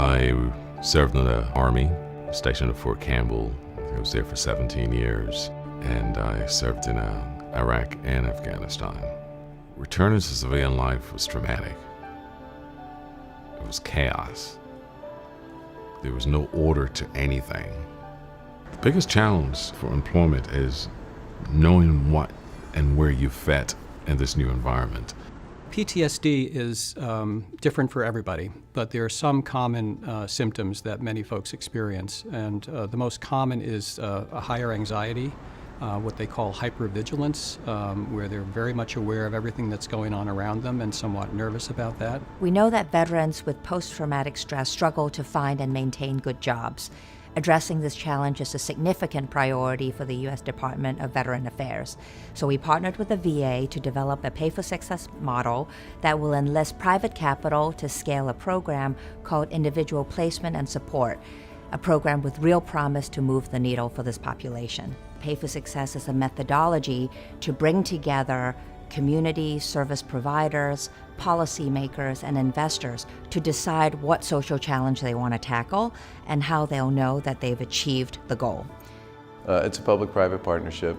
I served in the Army, stationed at Fort Campbell. I was there for 17 years, and I served in Iraq and Afghanistan. Returning to civilian life was traumatic. It was chaos. There was no order to anything. The biggest challenge for employment is knowing what and where you fit in this new environment. PTSD is different for everybody, but there are some common symptoms that many folks experience, and the most common is a higher anxiety, what they call hypervigilance, where they're very much aware of everything that's going on around them and somewhat nervous about that. We know that veterans with post-traumatic stress struggle to find and maintain good jobs. Addressing this challenge is a significant priority for the U.S. Department of Veteran Affairs. So we partnered with the VA to develop a pay-for-success model that will enlist private capital to scale a program called Individual Placement and Support, a program with real promise to move the needle for this population. Pay-for-success is a methodology to bring together community service providers, policymakers, and investors to decide what social challenge they want to tackle and how they'll know that they've achieved the goal. It's a public-private partnership,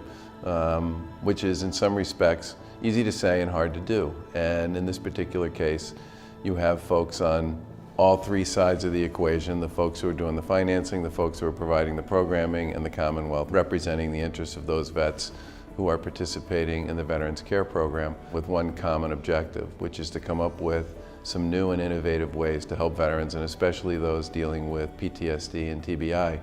which is in some respects easy to say and hard to do. And in this particular case, you have folks on all three sides of the equation, the folks who are doing the financing, the folks who are providing the programming, and the Commonwealth representing the interests of those vets who are participating in the Veterans Care Program with one common objective, which is to come up with some new and innovative ways to help veterans, and especially those dealing with PTSD and TBI,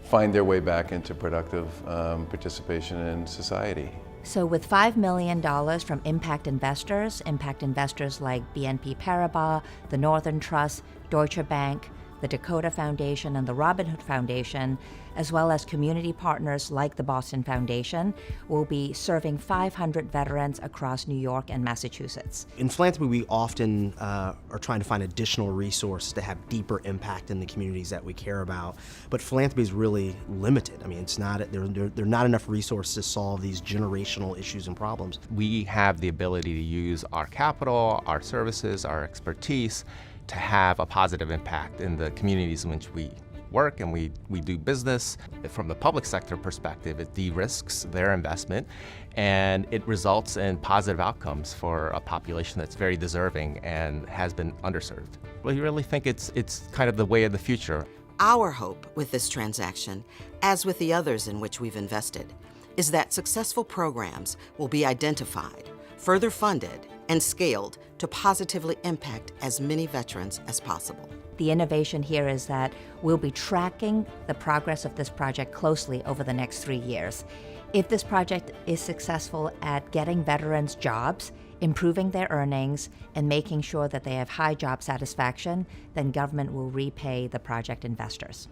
find their way back into productive participation in society. So with $5 million from impact investors like BNP Paribas, the Northern Trust, Deutsche Bank, the Dakota Foundation, and the Robin Hood Foundation, as well as community partners like the Boston Foundation, will be serving 500 veterans across New York and Massachusetts. In philanthropy, we often are trying to find additional resources to have deeper impact in the communities that we care about. But philanthropy is really limited. I mean, it's not, there are not enough resources to solve these generational issues and problems. We have the ability to use our capital, our services, our expertise to have a positive impact in the communities in which we work and we do business. From the public sector perspective, it de-risks their investment and it results in positive outcomes for a population that's very deserving and has been underserved. We really think it's kind of the way of the future. Our hope with this transaction, as with the others in which we've invested, is that successful programs will be identified, further funded, and scaled to positively impact as many veterans as possible. The innovation here is that we'll be tracking the progress of this project closely over the next 3 years. If this project is successful at getting veterans jobs, improving their earnings, and making sure that they have high job satisfaction, then government will repay the project investors.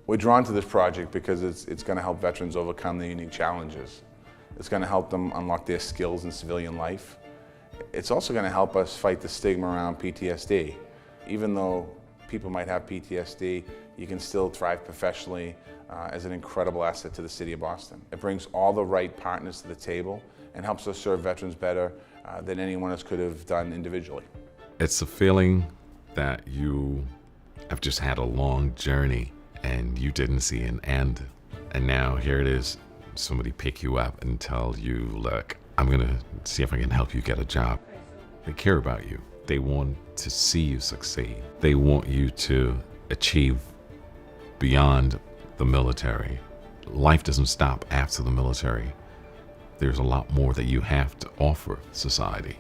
We're drawn to this project because it's going to help veterans overcome their unique challenges. It's going to help them unlock their skills in civilian life. It's also going to help us fight the stigma around PTSD. Even though people might have PTSD, you can still thrive professionally as an incredible asset to the city of Boston. It brings all the right partners to the table and helps us serve veterans better than anyone else could have done individually. It's a feeling that you have just had a long journey and you didn't see an end. And now here it is, somebody pick you up and tell you, look, I'm gonna see if I can help you get a job. They care about you. They want to see you succeed. They want you to achieve beyond the military. Life doesn't stop after the military. There's a lot more that you have to offer society.